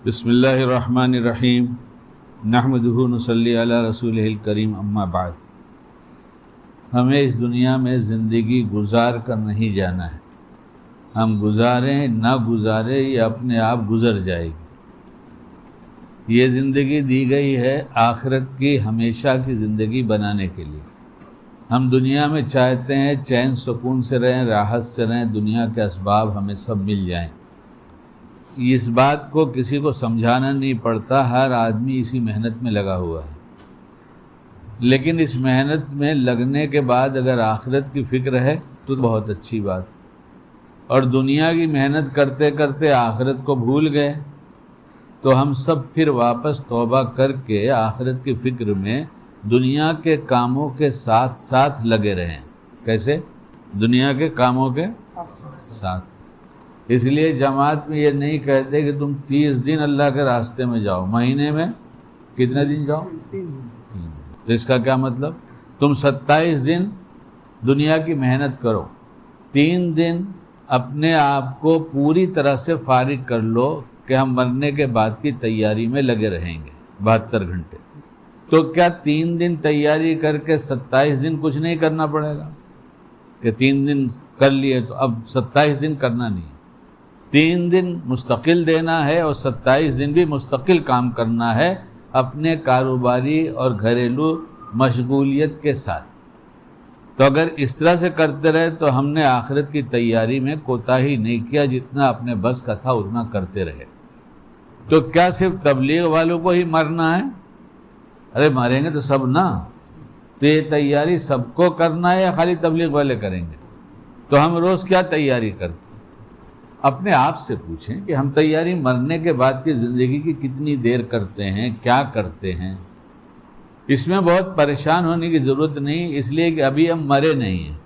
بسم اللہ الرحمن الرحیم نحمدہ نصلی علی رسولہ الکریم اما بعد۔ ہمیں اس دنیا میں زندگی گزار کر نہیں جانا ہے، ہم گزاریں نہ گزاریں یہ اپنے آپ گزر جائے گی۔ یہ زندگی دی گئی ہے آخرت کی ہمیشہ کی زندگی بنانے کے لیے۔ ہم دنیا میں چاہتے ہیں چین سکون سے رہیں، راحت سے رہیں، دنیا کے اسباب ہمیں سب مل جائیں۔ اس بات کو کسی کو سمجھانا نہیں پڑتا، ہر آدمی اسی محنت میں لگا ہوا ہے۔ لیکن اس محنت میں لگنے کے بعد اگر آخرت کی فکر ہے تو بہت اچھی بات، اور دنیا کی محنت کرتے کرتے آخرت کو بھول گئے تو ہم سب پھر واپس توبہ کر کے آخرت کی فکر میں دنیا کے کاموں کے ساتھ ساتھ لگے رہیں۔ کیسے؟ دنیا کے کاموں کے ساتھ۔ اس لیے جماعت میں یہ نہیں کہتے کہ تم 30 دن اللہ کے راستے میں جاؤ، مہینے میں کتنے دن جاؤ؟ 3 دن۔ تو اس کا کیا مطلب؟ تم 27 دن دنیا کی محنت کرو، 3 دن اپنے آپ کو پوری طرح سے فارغ کر لو کہ ہم مرنے کے بعد کی تیاری میں لگے رہیں گے 72 گھنٹے۔ تو کیا 3 دن تیاری کر کے 27 دن کچھ نہیں کرنا پڑے گا؟ کہ 3 دن کر لیے تو اب 27 دن کرنا نہیں، 3 دن مستقل دینا ہے اور 27 دن بھی مستقل کام کرنا ہے اپنے کاروباری اور گھریلو مشغولیت کے ساتھ۔ تو اگر اس طرح سے کرتے رہے تو ہم نے آخرت کی تیاری میں کوتاہی نہیں کیا، جتنا اپنے بس کا تھا اتنا کرتے رہے۔ تو کیا صرف تبلیغ والوں کو ہی مرنا ہے؟ ارے مریں گے تو سب نا، تو یہ تیاری سب کو کرنا ہے یا خالی تبلیغ والے کریں گے؟ تو ہم روز کیا تیاری کرتے؟ اپنے آپ سے پوچھیں کہ ہم تیاری مرنے کے بعد کی زندگی کی کتنی دیر کرتے ہیں، کیا کرتے ہیں؟ اس میں بہت پریشان ہونے کی ضرورت نہیں، اس لیے کہ ابھی ہم مرے نہیں ہیں۔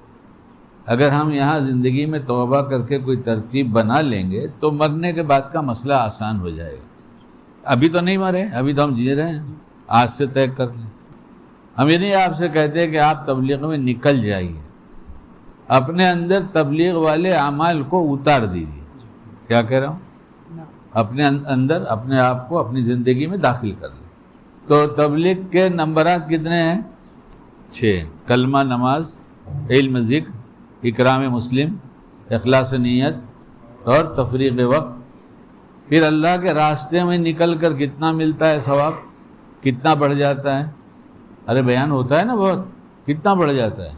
اگر ہم یہاں زندگی میں توبہ کر کے کوئی ترتیب بنا لیں گے تو مرنے کے بعد کا مسئلہ آسان ہو جائے گا۔ ابھی تو نہیں مرے، ابھی تو ہم جی رہے ہیں، آج سے طے کر لیں۔ ہم یہ نہیں آپ سے کہتے کہ آپ تبلیغ میں نکل جائیے، اپنے اندر تبلیغ والے اعمال کو اتار دیجیے۔ کیا کہہ رہا ہوں؟ اپنے اندر اپنے آپ کو اپنی زندگی میں داخل کر لیں۔ تو تبلیغ کے نمبرات کتنے ہیں؟ 6: کلمہ، نماز، علم، ذکر، اکرام مسلم، اخلاص نیت اور تفریغ وقت۔ پھر اللہ کے راستے میں نکل کر کتنا ملتا ہے ثواب، کتنا بڑھ جاتا ہے؟ ارے بیان ہوتا ہے نا بہت، کتنا بڑھ جاتا ہے؟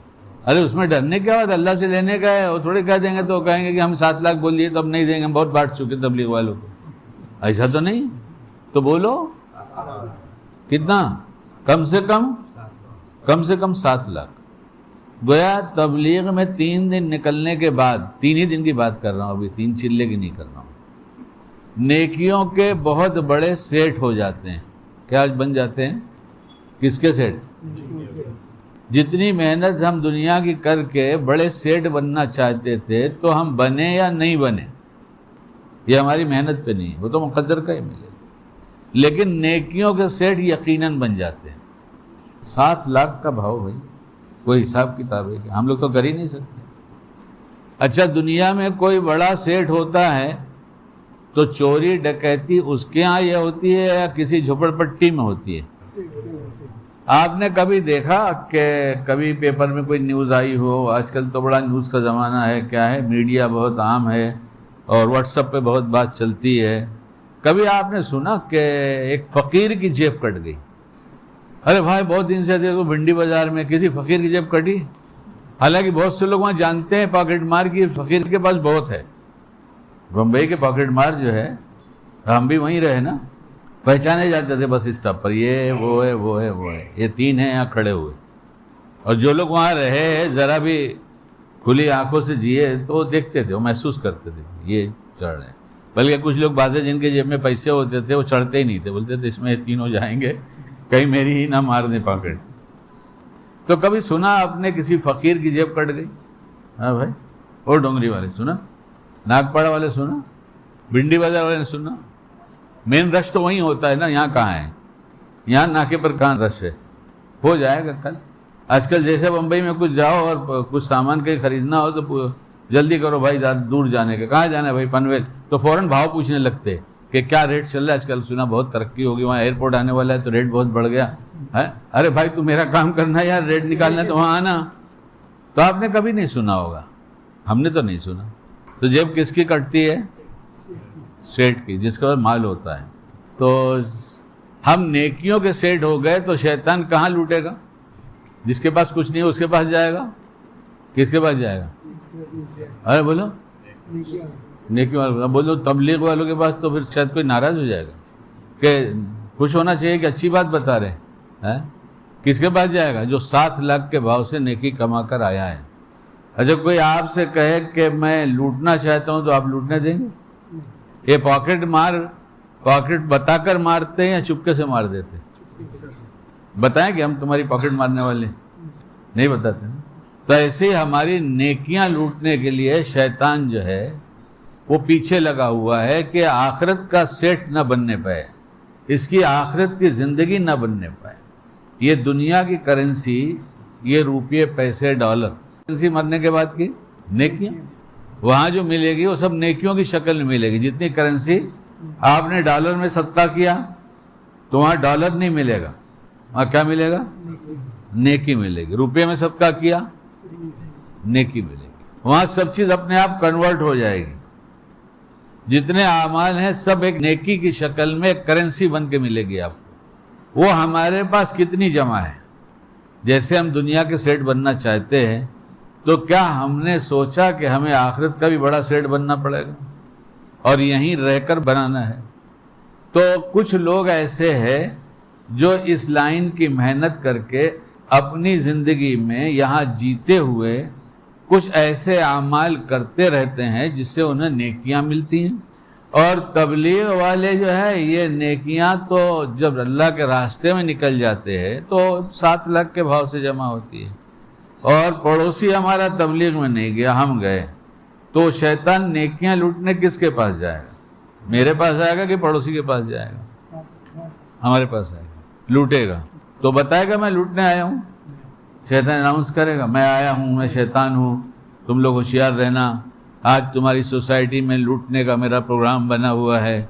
ارے اس میں ڈرنے کیا بات، اللہ سے لینے کا ہے۔ وہ تھوڑے کہہ دیں گے تو کہیں گے کہ ہم 7 لاکھ بول دیے تو اب نہیں دیں گے، ہم بہت بانٹ چکے تبلیغ والوں کو۔ ایسا تو نہیں، تو بولو کتنا؟ کم سے کم 7 لاکھ۔ گویا تبلیغ میں 3 دن نکلنے کے بعد، 3 ہی دن کی بات کر رہا ہوں، ابھی 3 چلے کی نہیں کر رہا ہوں، نیکیوں کے بہت بڑے سیٹ ہو جاتے ہیں۔ کیا بن جاتے ہیں؟ کس کے سیٹ؟ جتنی محنت ہم دنیا کی کر کے بڑے سیٹ بننا چاہتے تھے تو ہم بنے یا نہیں بنے، یہ ہماری محنت پہ نہیں، وہ تو مقدر کا ہی ملے گا۔ لیکن نیکیوں کے سیٹ یقیناً بن جاتے ہیں۔ 7 لاکھ کا بھاؤ بھائی، کوئی حساب کتاب ہے کہ ہم لوگ تو کر ہی نہیں سکتے۔ اچھا، دنیا میں کوئی بڑا سیٹ ہوتا ہے تو چوری ڈکیتی اس کے ہاں یہ ہوتی ہے یا کسی جھوپڑ پٹی میں ہوتی ہے؟ آپ نے کبھی دیکھا کہ کبھی پیپر میں کوئی نیوز آئی ہو؟ آج کل تو بڑا نیوز کا زمانہ ہے، کیا ہے، میڈیا بہت عام ہے اور واٹس ایپ پہ بہت بات چلتی ہے۔ کبھی آپ نے سنا کہ ایک فقیر کی جیب کٹ گئی؟ ارے بھائی بہت دن سے دیکھو بھنڈی بازار میں کسی فقیر کی جیب کٹی؟ حالانکہ بہت سے لوگ وہاں جانتے ہیں پاکٹ مار کی فقیر کے پاس بہت ہے۔ بمبئی کے پاکٹ مار جو ہے، ہم بھی وہیں رہے نا، پہچانے جاتے تھے بس اسٹاپ پر، یہ وہ ہے وہ ہے وہ ہے، یہ 3 ہیں یہاں کھڑے ہوئے۔ اور جو لوگ وہاں رہے ذرا بھی کھلی آنکھوں سے جیے تو وہ دیکھتے تھے، وہ محسوس کرتے تھے یہ چڑھ رہے ہیں۔ بلکہ کچھ لوگ بازے جن کے جیب میں پیسے ہوتے تھے وہ چڑھتے ہی نہیں تھے، بولتے تھے اس میں یہ 3 ہو جائیں گے، کہیں میری ہی نہ مار دیں پاکٹ۔ تو کبھی سنا آپ نے کسی فقیر کی جیب کٹ گئی؟ ہاں بھائی، اور ڈونگری والے سنا، ناگپاڑا والے سنا، بھنڈی بازار والے نے سنا؟ مین رش تو وہیں ہوتا ہے نا، یہاں کہاں ہے؟ یہاں ناکے پر کہاں رش ہے؟ ہو جائے گا کل۔ آج کل جیسے بمبئی میں کچھ جاؤ اور کچھ سامان کہیں خریدنا ہو تو جلدی کرو بھائی، دور جانے کا، کہاں جانا ہے بھائی؟ پنویل، تو فوراً بھاؤ پوچھنے لگتے کہ کیا ریٹ چل رہا ہے آج کل، سنا بہت ترقی ہوگی، وہاں ایئرپورٹ آنے والا ہے تو ریٹ بہت بڑھ گیا ہے. ارے بھائی تو میرا کام کرنا ہے یار، ریٹ نکالنا ہے تو وہاں آنا. تو آپ نے کبھی نہیں سنا ہوگا، ہم نے تو نہیں سنا. تو جیب کس کی کٹتی ہے؟ سیٹ کی، جس کے پاس مال ہوتا ہے. تو ہم نیکیوں کے سیٹ ہو گئے تو شیطان کہاں لوٹے گا؟ جس کے پاس کچھ نہیں ہے اس کے پاس جائے گا. کس کے پاس جائے گا؟ ارے بولو نیکی والوں، بولو تبلیغ والوں کے پاس. تو پھر شاید کوئی ناراض ہو جائے گا کہ خوش ہونا چاہیے کہ اچھی بات بتا رہے ہیں. کس کے پاس جائے گا؟ جو 7 لاکھ کے بھاؤ سے نیکی کما کر آیا ہے. اچھا کوئی آپ سے کہے کہ میں لوٹنا چاہتا ہوں تو آپ لوٹنے دیں گے؟ یہ پاکٹ بتا کر مارتے ہیں یا چپکے سے مار دیتے؟ بتائیں کہ ہم تمہاری پاکٹ مارنے والے نہیں بتاتے نا. تو ایسے ہی ہماری نیکیاں لوٹنے کے لیے شیطان جو ہے وہ پیچھے لگا ہوا ہے کہ آخرت کا سیٹ نہ بننے پائے، اس کی آخرت کی زندگی نہ بننے پائے. یہ دنیا کی کرنسی، یہ روپیے، پیسے، ڈالر، کرنسی مرنے کے بعد کی نیکیاں وہاں جو ملے گی وہ سب نیکیوں کی شکل میں ملے گی. جتنی کرنسی آپ نے ڈالر میں صدقہ کیا تو وہاں ڈالر نہیں ملے گا، وہاں کیا ملے گا؟ نیکی ملے گی. روپے میں صدقہ کیا، نیکی ملے گی. وہاں سب چیز اپنے آپ کنورٹ ہو جائے گی. جتنے اعمال ہیں سب ایک نیکی کی شکل میں ایک کرنسی بن کے ملے گی آپ کو. وہ ہمارے پاس کتنی جمع ہے. جیسے ہم دنیا کے سیٹ بننا چاہتے ہیں تو کیا ہم نے سوچا کہ ہمیں آخرت کا بھی بڑا سیٹ بننا پڑے گا اور یہیں رہ کر بنانا ہے؟ تو کچھ لوگ ایسے ہیں جو اس لائن کی محنت کر کے اپنی زندگی میں یہاں جیتے ہوئے کچھ ایسے اعمال کرتے رہتے ہیں جس سے انہیں نیکیاں ملتی ہیں. اور تبلیغ والے جو ہے یہ نیکیاں تو جب اللہ کے راستے میں نکل جاتے ہیں تو 7 لاکھ کے بھاؤ سے جمع ہوتی ہے. اور پڑوسی ہمارا تبلیغ میں نہیں گیا، ہم گئے، تو شیطان نیکیاں لوٹنے کس کے پاس جائے گا؟ میرے پاس آئے گا کہ پڑوسی کے پاس جائے گا؟ ہمارے پاس آئے گا، لوٹے گا. تو بتائے گا میں لوٹنے آیا ہوں. شیطان اناؤنس کرے گا میں آیا ہوں، میں شیطان ہوں، تم لوگ ہوشیار رہنا، آج تمہاری سوسائٹی میں لوٹنے کا میرا پروگرام بنا ہوا ہے.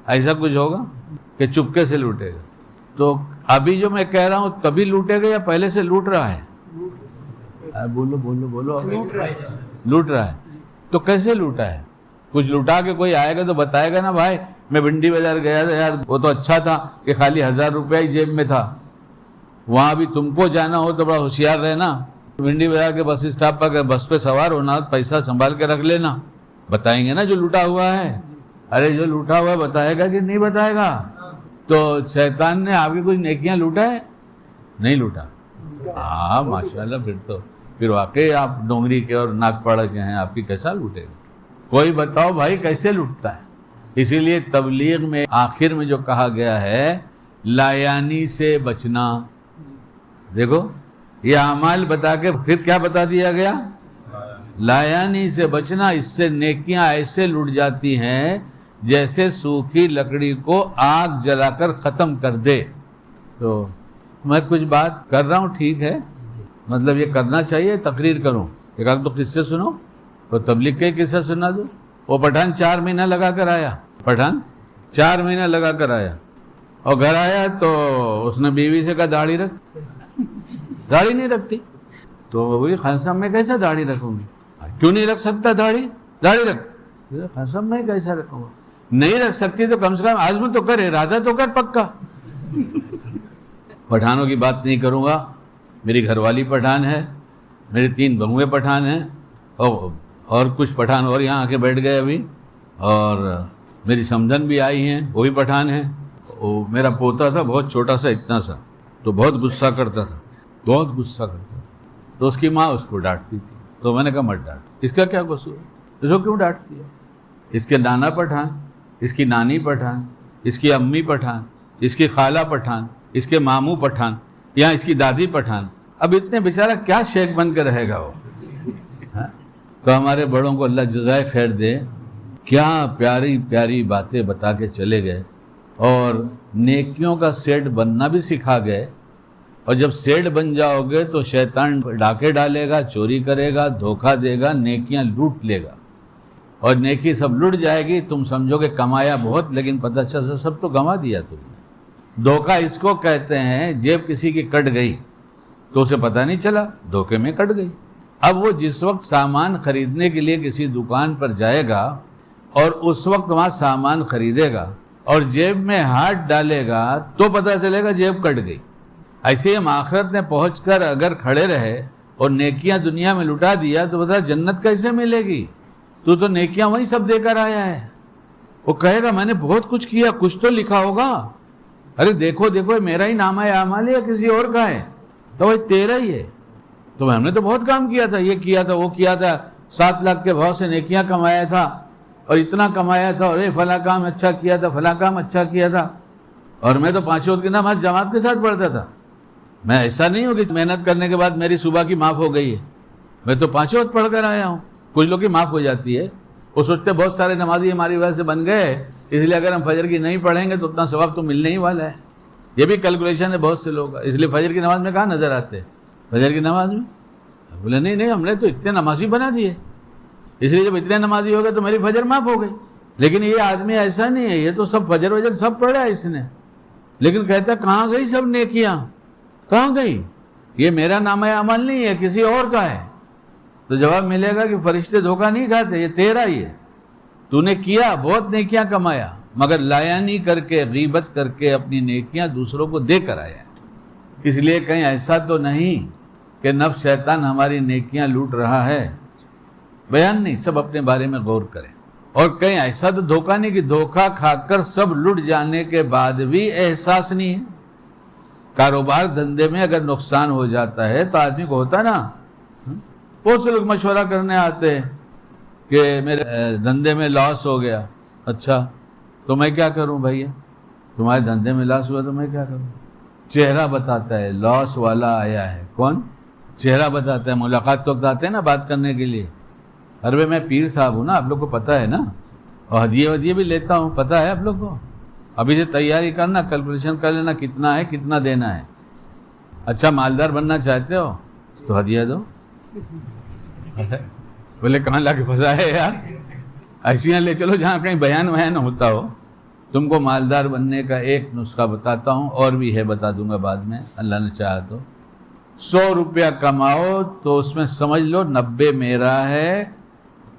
ایسا کچھ ہوگا کہ چپکے سے لوٹے گا؟ تو ابھی جو میں کہہ رہا ہوں تبھی لوٹے گا یا پہلے سے لوٹ رہا ہے؟ بولو بولو بولو. لوٹ رہا ہے. تو کیسے لوٹا ہے؟ کچھ لوٹا کے کوئی آئے گا تو بتائے گا نا بھائی میں بنڈی بازار گیا تھا یار، وہ تو اچھا تھا کہ خالی 1000 روپیہ ہی جیب میں تھا. وہاں بھی تم کو جانا ہو تو بڑا ہوشیار رہنا، بنڈی بازار کے بس اسٹاپ پر بس پہ سوار ہونا، پیسہ سنبھال کے رکھ لینا. بتائیں گے نا جو لوٹا ہوا ہے. ارے جو لوٹا ہوا ہے بتائے گا کہ نہیں بتائے گا؟ تو شیطان نے آپ کی کچھ نیکیاں لوٹا ہے؟ نہیں لوٹا. ہاں ماشاءاللہ، پھر واقعی آپ ڈونگری کے اور ناگپاڑا کے ہیں، آپ کی کیسا لوٹے گا؟ کوئی بتاؤ بھائی کیسے لوٹتا ہے؟ اسی لیے تبلیغ میں آخر میں جو کہا گیا ہے لایانی سے بچنا. دیکھو یہ اعمال بتا کے پھر کیا بتا دیا گیا؟ لایانی سے بچنا. اس سے نیکیاں ایسے لٹ جاتی ہیں جیسے سوکھی لکڑی کو آگ جلا کر ختم کر دے. تو میں کچھ بات کر رہا ہوں ٹھیک ہے، مطلب یہ کرنا چاہیے، تقریر کروں، ایک آدھ تو قصے سنو، تو تبلیغ کے قصہ سنا دو. وہ پٹھان 4 مہینہ لگا کر آیا، پٹھان 4 مہینہ لگا کر آیا، اور گھر آیا تو اس نے بیوی سے کہا داڑھی رکھ. داڑھی نہیں رکھتی. تو وہ بولی خان صاحب میں کیسا داڑھی رکھوں گی؟ کیوں نہیں رکھ سکتا داڑھی رکھ. خان صاحب میں کیسا رکھوں گا؟ نہیں رکھ سکتی تو کم سے کم عزم تو کر، ارادہ تو کر پکا. پٹھانوں کی بات نہیں کروں گا، میری گھر والی پٹھان ہے، میری 3 بہویں پٹھان ہیں، اور کچھ پٹھان اور یہاں آ کے بیٹھ گئے ابھی، اور میری سمدھن بھی آئی ہیں وہ بھی پٹھان ہیں. وہ میرا پوتا تھا بہت چھوٹا سا، اتنا سا، تو بہت غصہ کرتا تھا. تو اس کی ماں اس کو ڈانٹتی تھی. تو میں نے کہا مت ڈانٹ، اس کا کیا قصور ہے، اس کو کیوں ڈانٹتی ہے؟ اس کے نانا پٹھان، اس کی نانی پٹھان، اس کی امی پٹھان، اس کی خالہ پٹھان، اس کے ماموں پٹھان، یا اس کی دادی پٹھان. اب اتنے بیچارہ کیا شیخ بن کے رہے گا وہ؟ تو ہمارے بڑوں کو اللہ جزائے خیر دے، کیا پیاری پیاری باتیں بتا کے چلے گئے، اور نیکیوں کا سیٹ بننا بھی سکھا گئے. اور جب سیٹ بن جاؤ گے تو شیطان ڈاکے ڈالے گا، چوری کرے گا، دھوکہ دے گا، نیکیاں لوٹ لے گا. اور نیکی سب لٹ جائے گی. تم سمجھو کہ کمایا بہت, لیکن پتہ اچھا سب تو گنوا دیا تم نے. دھوکہ اس کو کہتے ہیں. جیب کسی کی کٹ گئی تو اسے پتہ نہیں چلا, دھوکے میں کٹ گئی. اب وہ جس وقت سامان خریدنے کے لیے کسی دکان پر جائے گا اور اس وقت وہاں سامان خریدے گا اور جیب میں ہاتھ ڈالے گا تو پتہ چلے گا جیب کٹ گئی. ایسے ہی ہم آخرت میں پہنچ کر اگر کھڑے رہے اور نیکیاں دنیا میں لٹا دیا تو بتا جنت کیسے ملے گی؟ تو نیکیاں وہیں سب دے کر آیا ہے. وہ کہے گا میں نے بہت کچھ کیا, کچھ تو لکھا ہوگا. ارے دیکھو میرا ہی نامہ اعمال ہے یا کسی اور کا ہے؟ تو وہ تیرا ہی ہے. تو ہم نے تو بہت کام کیا تھا, یہ کیا تھا, وہ کیا تھا, 7 لاکھ کے بھاؤ سے نیکیاں کمایا تھا اور اتنا کمایا تھا, اور فلاں کام اچھا کیا تھا, فلاں کام اچھا کیا تھا. اور میں تو 5 وقت کی نماز جماعت کے ساتھ پڑھتا تھا. میں ایسا نہیں ہوں کہ محنت کرنے کے بعد میری صبح کی معاف ہو گئی ہے. میں تو 5 وقت پڑھ کر آیا ہوں. کچھ لوگ کی معاف ہو جاتی ہے. وہ سوچتے بہت سارے نمازی ہماری وجہ سے بن گئے, اس لیے اگر ہم فجر کی نہیں پڑھیں گے تو اتنا ثواب تو ملنے ہی والا ہے. یہ بھی کیلکولیشن ہے بہت سے لوگ, اس لیے فجر کی نماز میں کہاں نظر آتے. فجر کی نماز میں بولے نہیں ہم نے تو اتنے نمازی بنا دیے, اس لیے جب اتنے نمازی ہو گئے تو میری فجر معاف ہو گئی. لیکن یہ آدمی ایسا نہیں ہے, یہ تو سب فجر وجر سب پڑھا ہے اس نے, لیکن کہتا کہاں گئی سب نیکیاں, کہاں گئی؟ یہ میرا نامہ عمل نہیں ہے, کسی اور کا ہے. تو جواب ملے گا کہ فرشتے دھوکہ نہیں کھاتے, یہ تیرا ہی ہے. تو نے کیا, بہت نیکیاں کمایا, مگر لایا نہیں کر کے, غیبت کر کے اپنی نیکیاں دوسروں کو دے کر آیا. اس لیے کہیں ایسا تو نہیں کہ نفس شیطان ہماری نیکیاں لوٹ رہا ہے. بیان نہیں, سب اپنے بارے میں غور کریں. اور کہیں ایسا تو دھوکہ نہیں کہ دھوکہ کھا کر سب لٹ جانے کے بعد بھی احساس نہیں ہے. کاروبار دھندے میں اگر نقصان ہو جاتا ہے تو آدمی کو ہوتا نا. بہت سے لوگ مشورہ کرنے آتے ہیں کہ میرے دھندے میں لاس ہو گیا. اچھا تو میں کیا کروں بھیا؟ تمہارے دھندے میں لاس ہوا تو میں کیا کروں؟ چہرہ بتاتا ہے, لاس والا آیا ہے. کون؟ چہرہ بتاتا ہے. ملاقات کے وقت آتے ہیں نا بات کرنے کے لیے. ارے میں پیر صاحب ہوں نا, آپ لوگ کو پتہ ہے نا, اور ہدیے بھی لیتا ہوں, پتہ ہے آپ لوگ کو. ابھی سے تیاری کرنا, کیلکولیشن کر لینا کتنا ہے کتنا دینا ہے. اچھا مالدار بننا چاہتے ہو تو ہدیہ دو. بولے کہاں لا کے پھنسا ہے یار, ایسیاں لے چلو جہاں کہیں بیان ہوتا ہو. تم کو مالدار بننے کا ایک نسخہ بتاتا ہوں, اور بھی ہے بتا دوں گا بعد میں اللہ نے چاہا تو. 100 روپیہ کماؤ تو اس میں سمجھ لو 90 میرا ہے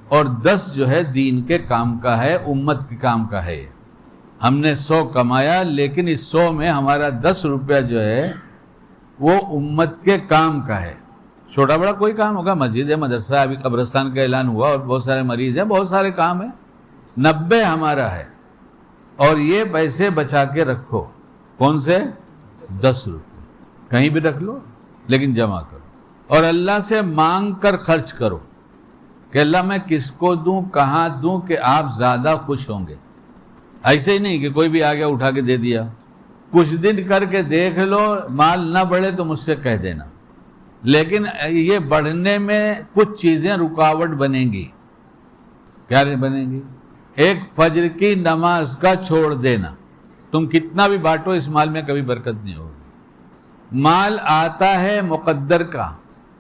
اور 10 جو ہے دین کے کام کا ہے, امت کے کام کا ہے. ہم نے 100 کمایا, لیکن اس 100 میں ہمارا 10 روپیہ جو ہے وہ امت کے کام کا ہے. چھوٹا بڑا کوئی کام ہوگا, مسجد ہے, مدرسہ, ابھی قبرستان کا اعلان ہوا اور بہت سارے مریض ہیں, بہت سارے کام ہیں. 90 ہمارا ہے, اور یہ پیسے بچا کے رکھو. کون سے؟ 10 روپے. کہیں بھی رکھ لو لیکن جمع کرو, اور اللہ سے مانگ کر خرچ کرو کہ اللہ میں کس کو دوں, کہاں دوں کہ آپ زیادہ خوش ہوں گے. ایسے ہی نہیں کہ کوئی بھی آ گیا اٹھا کے دے دیا. کچھ دن کر کے دیکھ لو, مال نہ بڑھے تو مجھ سے کہہ دینا. لیکن یہ بڑھنے میں کچھ چیزیں رکاوٹ بنیں گی. کیا بنیں گی؟ ایک فجر کی نماز کا چھوڑ دینا. تم کتنا بھی بانٹو اس مال میں کبھی برکت نہیں ہوگی. مال آتا ہے مقدر کا.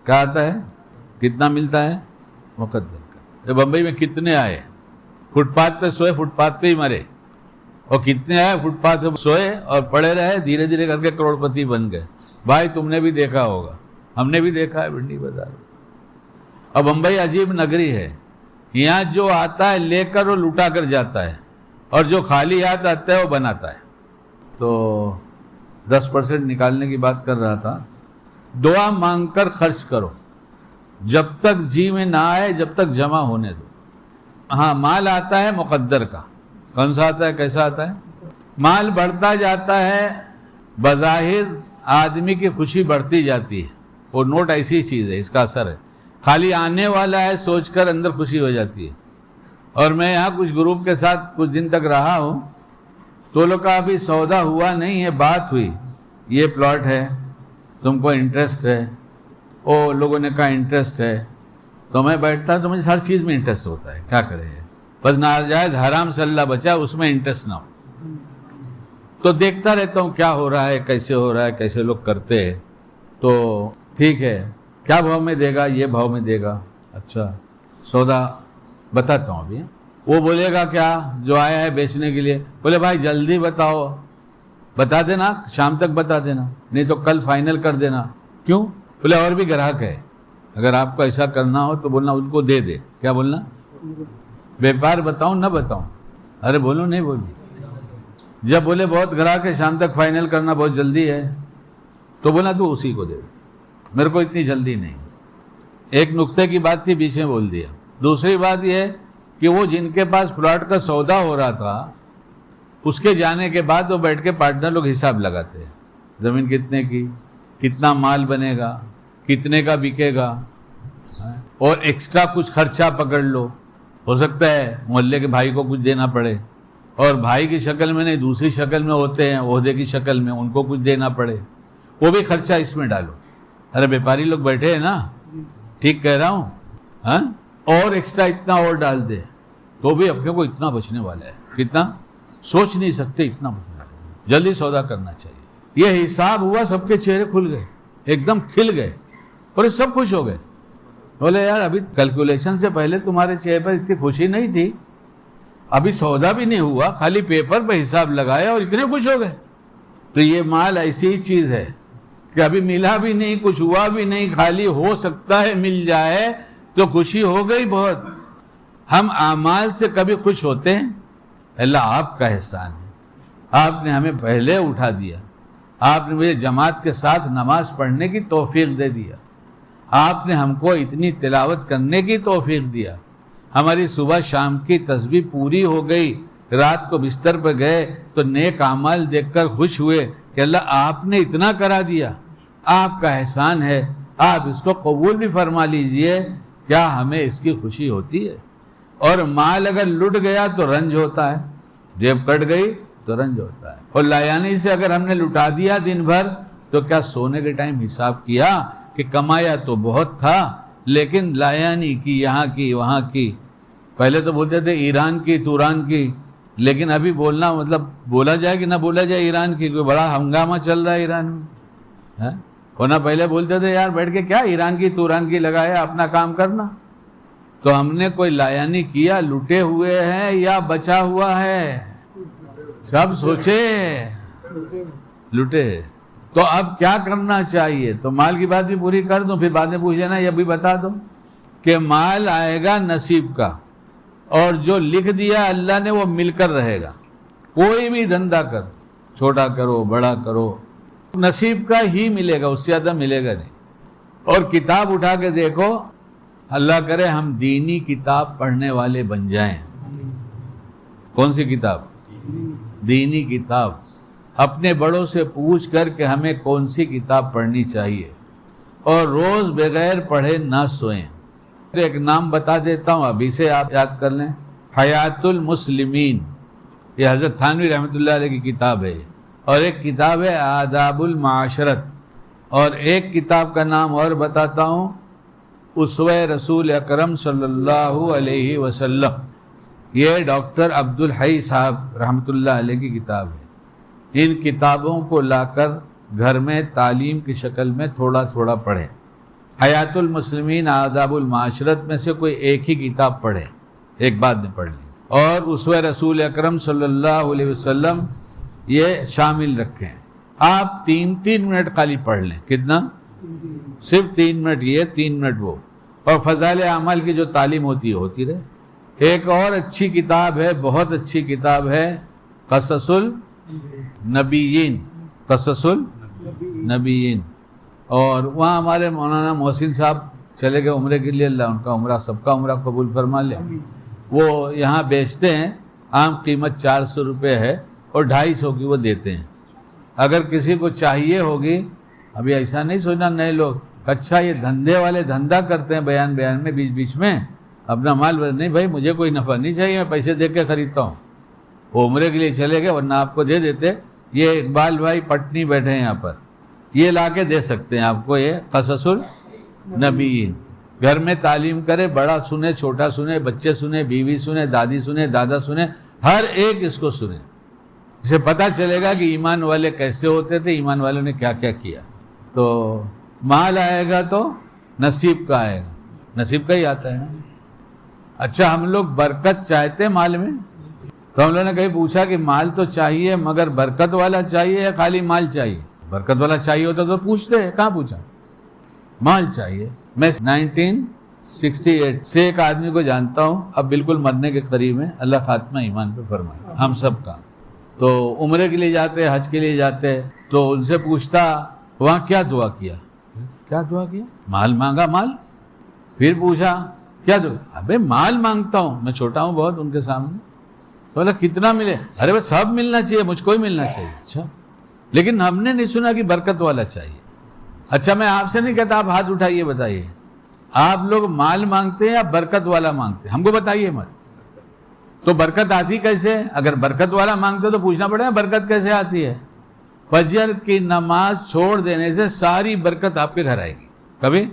کیا آتا ہے؟ کتنا ملتا ہے؟ مقدر کا. بمبئی میں کتنے آئے فٹ پاتھ پہ سوئے, فٹ پاتھ پہ ہی مرے, اور کتنے آئے فٹ پاتھ پہ سوئے اور پڑے رہے, دھیرے دھیرے کر کے کروڑ پتی بن گئے. بھائی تم نے بھی دیکھا ہوگا, ہم نے بھی دیکھا ہے بھنڈی بازار. اور بمبئی عجیب نگری ہے, یہاں جو آتا ہے لے کر وہ لٹا کر جاتا ہے, اور جو خالی ہاتھ آتا ہے وہ بناتا ہے. تو 10% نکالنے کی بات کر رہا تھا. دعا مانگ کر خرچ کرو, جب تک جی میں نہ آئے, جب تک جمع ہونے دو. ہاں مال آتا ہے مقدر کا. کون سا آتا ہے, کیسا آتا ہے؟ مال بڑھتا جاتا ہے, بظاہر آدمی کی خوشی بڑھتی جاتی ہے. وہ نوٹ ایسی چیز ہے, اس کا اثر ہے. خالی آنے والا ہے سوچ کر اندر خوشی ہو جاتی ہے. اور میں یہاں کچھ گروپ کے ساتھ کچھ دن تک رہا ہوں, تو لوگ کا ابھی سودا ہوا نہیں ہے, بات ہوئی, یہ پلاٹ ہے, تم کو انٹرسٹ ہے؟ او لوگوں نے کہا انٹرسٹ ہے. تو میں بیٹھتا تو مجھے ہر چیز میں انٹرسٹ ہوتا ہے, کیا کرے, بس ناجائز حرام سے اللہ بچا, اس میں انٹرسٹ نہ ہو. تو دیکھتا رہتا ہوں کیا ہو رہا ہے, کیسے ہو رہا ہے, کیسے لوگ کرتے ہیں. تو ٹھیک ہے, کیا بھاؤ میں دے گا, یہ بھاؤ میں دے گا. اچھا سودا بتاتا ہوں ابھی. وہ بولے گا کیا جو آیا ہے بیچنے کے لیے؟ بولے بھائی جلدی بتاؤ، بتا دینا، شام تک بتا دینا، نہیں تو کل فائنل کر دینا۔ کیوں؟ بولے اور بھی گراہک ہے، اگر آپ کو ایسا کرنا ہو تو بولنا ان کو دے دے۔ کیا بولنا؟ بیپار بتاؤں نہ بتاؤں؟ ارے بولو نہیں بولو۔ جب بولے بہت گراہک ہے، شام تک فائنل کرنا بہت جلدی ہے، تو بولا تو اسی کو دے، میرے کو اتنی جلدی نہیں۔ ایک نقطے کی بات تھی، بیچ میں بول دیا۔ دوسری بات یہ ہے کہ وہ جن کے پاس پلاٹ کا سودا ہو رہا تھا، اس کے جانے کے بعد وہ بیٹھ کے پارٹنر لوگ حساب لگاتے ہیں، زمین کتنے کی، کتنا مال بنے گا، کتنے کا بکے گا، اور ایکسٹرا کچھ خرچہ پکڑ لو، ہو سکتا ہے محلے کے بھائی کو کچھ دینا پڑے، اور بھائی کی شکل میں نہیں دوسری شکل میں ہوتے ہیں، عہدے کی شکل میں، ان کو کچھ دینا پڑے، وہ بھی خرچہ اس میں ڈالو۔ ارے بیپاری لوگ بیٹھے ہیں نا، ٹھیک کہہ رہا ہوں؟ ہاں، اور ایکسٹرا اتنا اور ڈال دے تو بھی اپنے کو اتنا بچنے والا ہے، کتنا سوچ نہیں سکتے، اتنا بچنے والا ہے۔ جلدی سودا کرنا چاہیے۔ یہ حساب ہوا، سب کے چہرے کھل گئے، ایک دم کھل گئے، اور سب خوش ہو گئے۔ بولے یار ابھی کیلکولیشن سے پہلے تمہارے چہرے پر اتنی خوشی نہیں تھی، ابھی سودا بھی نہیں ہوا، خالی پیپر پہ حساب لگایا اور اتنے خوش ہو گئے۔ تو یہ مال ایسی ہی چیز ہے کہ ابھی ملا بھی نہیں، کچھ ہوا بھی نہیں، خالی ہو سکتا ہے مل جائے تو خوشی ہو گئی بہت۔ ہم اعمال سے کبھی خوش ہوتے ہیں؟ اللہ آپ کا احسان ہے، آپ نے ہمیں پہلے اٹھا دیا، آپ نے مجھے جماعت کے ساتھ نماز پڑھنے کی توفیق دے دیا، آپ نے ہم کو اتنی تلاوت کرنے کی توفیق دیا، ہماری صبح شام کی تسبیح پوری ہو گئی، رات کو بستر پہ گئے تو نیک اعمال دیکھ کر خوش ہوئے کہ اللہ آپ نے اتنا کرا دیا، آپ کا احسان ہے، آپ اس کو قبول بھی فرما لیجئے۔ کیا ہمیں اس کی خوشی ہوتی ہے؟ اور مال اگر لٹ گیا تو رنج ہوتا ہے، جیب کٹ گئی تو رنج ہوتا ہے، اور لایانی سے اگر ہم نے لٹا دیا دن بھر تو کیا سونے کے ٹائم حساب کیا کہ کمایا تو بہت تھا لیکن لایانی کی، یہاں کی وہاں کی؟ پہلے تو بولتے تھے ایران کی توران کی، لیکن ابھی بولنا مطلب بولا جائے کہ نہ بولا جائے ایران کی، کوئی بڑا ہنگامہ چل رہا ہے ایران میں، ورنہ پہلے بولتے تھے یار بیٹھ کے کیا ایران کی توران کی لگایا، اپنا کام کرنا۔ تو ہم نے کوئی لایانی کیا، لٹے ہوئے ہیں یا بچا ہوا ہے؟ سب سوچے، لٹے۔ تو اب کیا کرنا چاہیے؟ تو مال کی بات بھی پوری کر دوں، پھر بعد میں پوچھ لینا، یہ بھی بتا دو کہ مال آئے گا نصیب کا، اور جو لکھ دیا اللہ نے وہ مل کر رہے گا۔ کوئی بھی دھندا کر، چھوٹا کرو بڑا کرو، نصیب کا ہی ملے گا، اس سے زیادہ ملے گا نہیں۔ اور کتاب اٹھا کے دیکھو، اللہ کرے ہم دینی کتاب پڑھنے والے بن جائیں۔ کون سی کتاب؟ دینی کتاب۔ اپنے بڑوں سے پوچھ کر کہ ہمیں کون سی کتاب پڑھنی چاہیے، اور روز بغیر پڑھے نہ سوئیں۔ ایک نام بتا دیتا ہوں، ابھی سے آپ یاد کر لیں، حیات المسلمین، یہ حضرت تھانوی رحمۃ اللہ علیہ کی کتاب ہے، اور ایک کتاب ہے آداب المعاشرت، اور ایک کتاب کا نام اور بتاتا ہوں، اسوہ رسول اکرم صلی اللہ علیہ وسلم۔ یہ ڈاکٹر عبدالحی صاحب رحمۃ اللہ علیہ کی کتاب ہے۔ ان کتابوں کو لا کر گھر میں تعلیم کی شکل میں تھوڑا تھوڑا پڑھیں۔ حیات المسلمین، آداب المعاشرت میں سے کوئی ایک ہی کتاب پڑھیں، ایک بعد میں پڑھ لیں، اور اسوہ رسول اکرم صلی اللہ علیہ وسلم یہ شامل رکھیں۔ آپ 3 منٹ خالی پڑھ لیں۔ کتنا؟ صرف 3 منٹ یہ، 3 منٹ وہ، اور فضائل اعمال کی جو تعلیم ہوتی ہے ہوتی رہے۔ ایک اور اچھی کتاب ہے، بہت اچھی کتاب ہے، قصص النبیین، قصص النبیین، اور وہاں ہمارے مولانا محسن صاحب چلے گئے عمرے کے لیے، اللہ ان کا عمرہ سب کا عمرہ قبول فرما لے۔ وہ یہاں بیچتے ہیں، عام قیمت 400 روپے ہے، اور 250 کی وہ دیتے ہیں۔ اگر کسی کو چاہیے ہوگی، ابھی ایسا نہیں سوچنا نئے لوگ اچھا یہ دھندے والے دھندا کرتے ہیں، بیان میں بیچ بیچ میں اپنا مال نہیں، بھائی مجھے کوئی نفع نہیں چاہیے، میں پیسے دے کے خریدتا ہوں۔ وہ عمرے کے لیے چلے گئے، ورنہ آپ کو دے دیتے۔ یہ اقبال بھائی پٹنی بیٹھے ہیں یہاں پر، یہ لا کے دے سکتے ہیں آپ کو، یہ قصص النبیین۔ گھر میں تعلیم کرے، بڑا سنے چھوٹا سنے، بچے سنے، بیوی سنے، دادی سنے، دادا سنے، ہر ایک اس کو سنے، اسے پتہ چلے گا کہ ایمان والے کیسے ہوتے تھے، ایمان والوں نے کیا کیا کیا۔ تو مال آئے گا تو نصیب کا آئے گا، نصیب کا ہی آتا ہے نا۔ اچھا ہم لوگ برکت چاہتے ہیں مال میں؟ تو ہم لوگوں نے کہیں پوچھا کہ مال تو چاہیے مگر برکت والا چاہیے یا خالی مال چاہیے؟ برکت والا چاہیے ہوتا تو پوچھتے ہیں، کہاں پوچھا؟ مال چاہیے۔ میں 1968 سے ایک آدمی کو جانتا ہوں، اب بالکل مرنے کے قریب ہے، اللہ خاتمہ ایمان پہ فرمائے ہم سب کا۔ تو عمرے کے لیے جاتے، حج کے لیے جاتے، تو ان سے پوچھتا وہاں کیا دعا کیا؟ کیا دعا کیا؟ مال مانگا، مال۔ پھر پوچھا کیا دعا؟ ابے مال مانگتا ہوں، میں چھوٹا ہوں بہت ان کے سامنے۔ تو بولا کتنا ملے؟ ارے بس سب ملنا چاہیے، مجھ کو ہی ملنا چاہیے۔ اچھا لیکن ہم نے نہیں سنا کہ برکت والا چاہیے۔ اچھا میں آپ سے نہیں کہتا آپ ہاتھ اٹھائیے، بتائیے آپ لوگ مال مانگتے ہیں یا برکت والا مانگتے ہیں؟ ہم کو بتائیے مت۔ تو برکت آتی کیسے؟ اگر برکت والا مانگتے تو پوچھنا پڑے گا برکت کیسے آتی ہے؟ فجر کی نماز چھوڑ دینے سے ساری برکت آپ کے گھر آئے گی۔ کبھی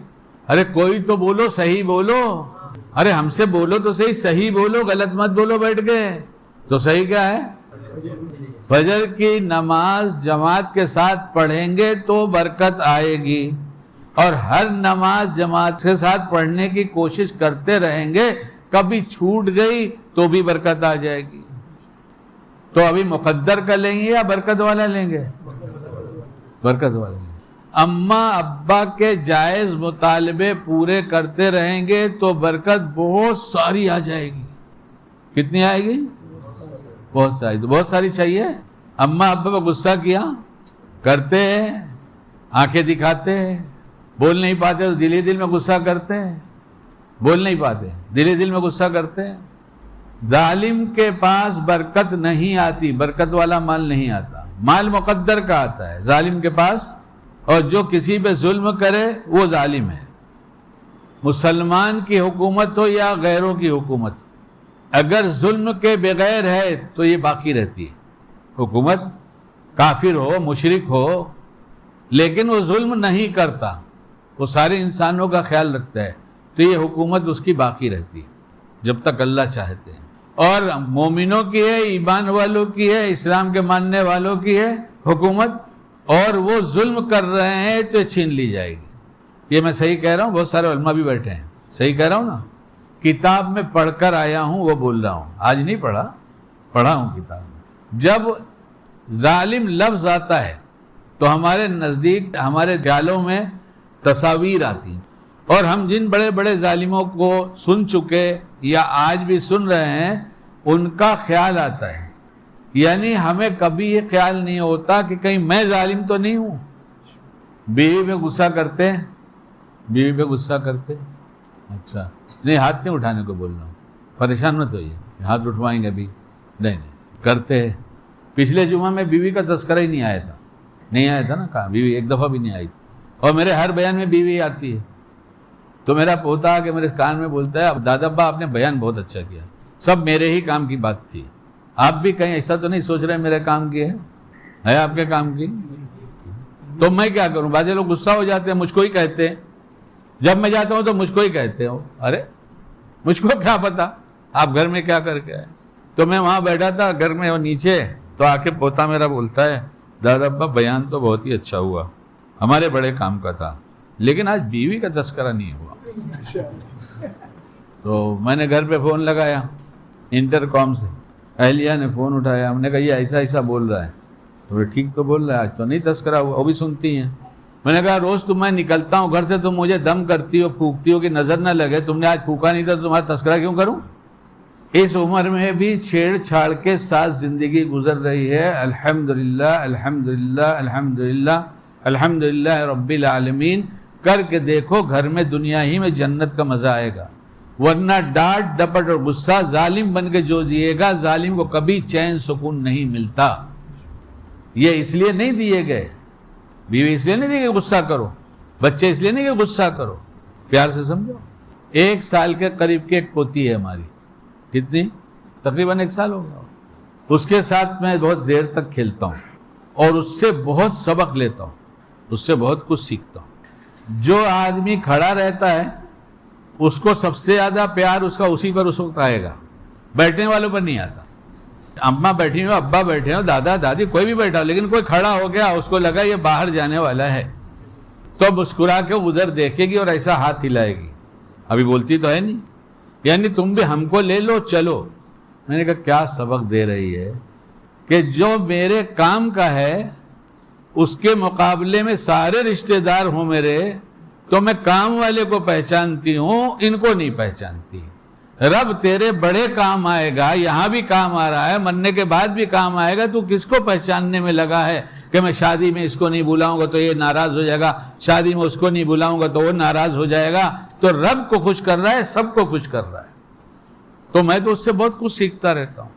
ارے کوئی تو بولو، صحیح بولو، ارے ہم سے بولو تو صحیح بولو، غلط مت بولو بیٹھ کے۔ تو صحیح کیا ہے؟ فجر کی نماز جماعت کے ساتھ پڑھیں گے تو برکت آئے گی، اور ہر نماز جماعت کے ساتھ پڑھنے کی کوشش کرتے رہیں گے، کبھی چھوٹ گئی تو بھی برکت آ جائے گی۔ تو ابھی مقدر کا لیں گے یا برکت والا لیں گے؟ برکت والا لیں گے۔ اماں ابا کے جائز مطالبے پورے کرتے رہیں گے تو برکت بہت ساری آ جائے گی۔ کتنی آئے گی؟ بہت ساری۔ تو بہت ساری چاہیے۔ اماں ابا پہ غصہ کیا کرتے ہیں، آنکھیں دکھاتے ہیں، بول نہیں پاتے تو دل ہی دل میں غصہ کرتے ہیں، بول نہیں پاتے دل ہی دل میں غصہ کرتے ہیں۔ ظالم کے پاس برکت نہیں آتی، برکت والا مال نہیں آتا، مال مقدر کا آتا ہے ظالم کے پاس، اور جو کسی پہ ظلم کرے وہ ظالم ہے۔ مسلمان کی حکومت ہو یا غیروں کی حکومت، اگر ظلم کے بغیر ہے تو یہ باقی رہتی ہے حکومت، کافر ہو مشرک ہو، لیکن وہ ظلم نہیں کرتا، وہ سارے انسانوں کا خیال رکھتا ہے، تو یہ حکومت اس کی باقی رہتی ہے جب تک اللہ چاہتے ہیں۔ اور مومنوں کی ہے، ایمان والوں کی ہے، اسلام کے ماننے والوں کی ہے حکومت، اور وہ ظلم کر رہے ہیں تو یہ چھین لی جائے گی۔ یہ میں صحیح کہہ رہا ہوں؟ بہت سارے علماء بھی بیٹھے ہیں، صحیح کہہ رہا ہوں نا؟ کتاب میں پڑھ کر آیا ہوں وہ بول رہا ہوں، آج نہیں پڑھا ہوں کتاب میں۔ جب ظالم لفظ آتا ہے تو ہمارے نزدیک، ہمارے خیالوں میں تصاویر آتی ہیں، اور ہم جن بڑے بڑے ظالموں کو سن چکے یا آج بھی سن رہے ہیں ان کا خیال آتا ہے، یعنی ہمیں کبھی یہ خیال نہیں ہوتا کہ کہیں میں ظالم تو نہیں ہوں۔ بیوی پہ غصہ کرتے، بیوی پہ غصہ کرتے، اچھا نہیں ہاتھ نہیں اٹھانے کو بول رہا ہوں، پریشان مت ہوئیے، ہاتھ اٹھوائیں گے ابھی نہیں کرتے ہیں۔ پچھلے جمعہ میں بیوی کا تذکرہ ہی نہیں آیا تھا نا، کہا بیوی ایک دفعہ بھی نہیں آئی تھی، اور میرے ہر بیان میں بیوی آتی ہے۔ تو میرا پوتا کہ میرے کان میں بولتا ہے دادا ابا آپ نے بیان بہت اچھا کیا، سب میرے ہی کام کی بات تھی، آپ بھی کہیں ایسا تو نہیں سوچ رہے میرے کام کی ہے آپ کے کام کی؟ تو میں کیا کروں؟ بعض لوگ غصہ ہو جاتے ہیں، مجھ کو ہی کہتے ہیں، جب میں جاتا ہوں تو مجھ کو ہی کہتے ہو، ارے مجھ کو کیا پتا آپ گھر میں کیا کر کے آئے؟ تو میں وہاں بیٹھا تھا گھر میں، وہ نیچے، تو آ کے پوتا میرا بولتا ہے دادا ابا بیان تو بہت ہی اچھا ہوا، ہمارے بڑے کام کا تھا، لیکن آج بیوی کا تذکرہ نہیں ہوا۔ تو میں نے گھر پہ فون لگایا انٹر کام سے، اہلیہ نے فون اٹھایا، ہم نے کہا یہ ایسا ایسا بول رہا ہے، تو ٹھیک تو بول رہا ہے، آج تو نہیں تذکرہ ہوا، وہ بھی سنتی ہیں۔ میں نے کہا روز میں نکلتا ہوں گھر سے تم مجھے دم کرتی ہو، پھونکتی ہو کہ نظر نہ لگے، تم نے آج پھونکا نہیں تھا تو تمہارا تذکرہ کیوں کروں؟ اس عمر میں بھی چھیڑ چھاڑ کے ساتھ زندگی گزر رہی ہے، الحمدللہ الحمدللہ الحمدللہ الحمدللہ رب العالمین کر کے دیکھو، گھر میں دنیا ہی میں جنت کا مزہ آئے گا، ورنہ ڈانٹ ڈپٹ اور غصہ ظالم بن کے جو جیے گا، ظالم کو کبھی چین سکون نہیں ملتا۔ یہ اس لیے نہیں دیے گئے، بیوی اس لیے نہیں دی کہ غصہ کرو، بچے اس لیے نہیں کہ غصہ کرو، پیار سے سمجھو۔ 1 سال کے قریب کی ایک پوتی ہے ہماری، کتنی؟ تقریباً 1 سال ہو گیا، اس کے ساتھ میں بہت دیر تک کھیلتا ہوں اور اس سے بہت سبق لیتا ہوں، اس سے بہت کچھ سیکھتا ہوں۔ جو آدمی کھڑا رہتا ہے اس کو سب سے زیادہ پیار اس کا اسی پر اس وقت آئے گا، بیٹھنے والوں پر نہیں آتا۔ اماں بیٹھی ہو، ابا بیٹھے ہو، دادا دادی کوئی بھی بیٹھا ہو، لیکن کوئی کھڑا ہو گیا اس کو لگا یہ باہر جانے والا ہے تو مسکرا کے ادھر دیکھے گی اور ایسا ہاتھ ہلائے گی، ابھی بولتی تو ہے نہیں، یعنی تم بھی ہم کو لے لو چلو. میں نے کہا کیا سبق دے رہی ہے کہ جو میرے کام کا ہے اس کے مقابلے میں سارے رشتہ دار ہوں میرے تو میں کام والے کو پہچانتی ہوں, ان کو نہیں پہچانتی. رب تیرے بڑے کام آئے گا, یہاں بھی کام آ رہا ہے, مرنے کے بعد بھی کام آئے گا. تو کس کو پہچاننے میں لگا ہے کہ میں شادی میں اس کو نہیں بلاؤں گا تو یہ ناراض ہو جائے گا, شادی میں اس کو نہیں بلاؤں گا تو وہ ناراض ہو جائے گا. تو رب کو خوش کر رہا ہے, سب کو خوش کر رہا ہے. تو میں تو اس سے بہت کچھ سیکھتا رہتا ہوں.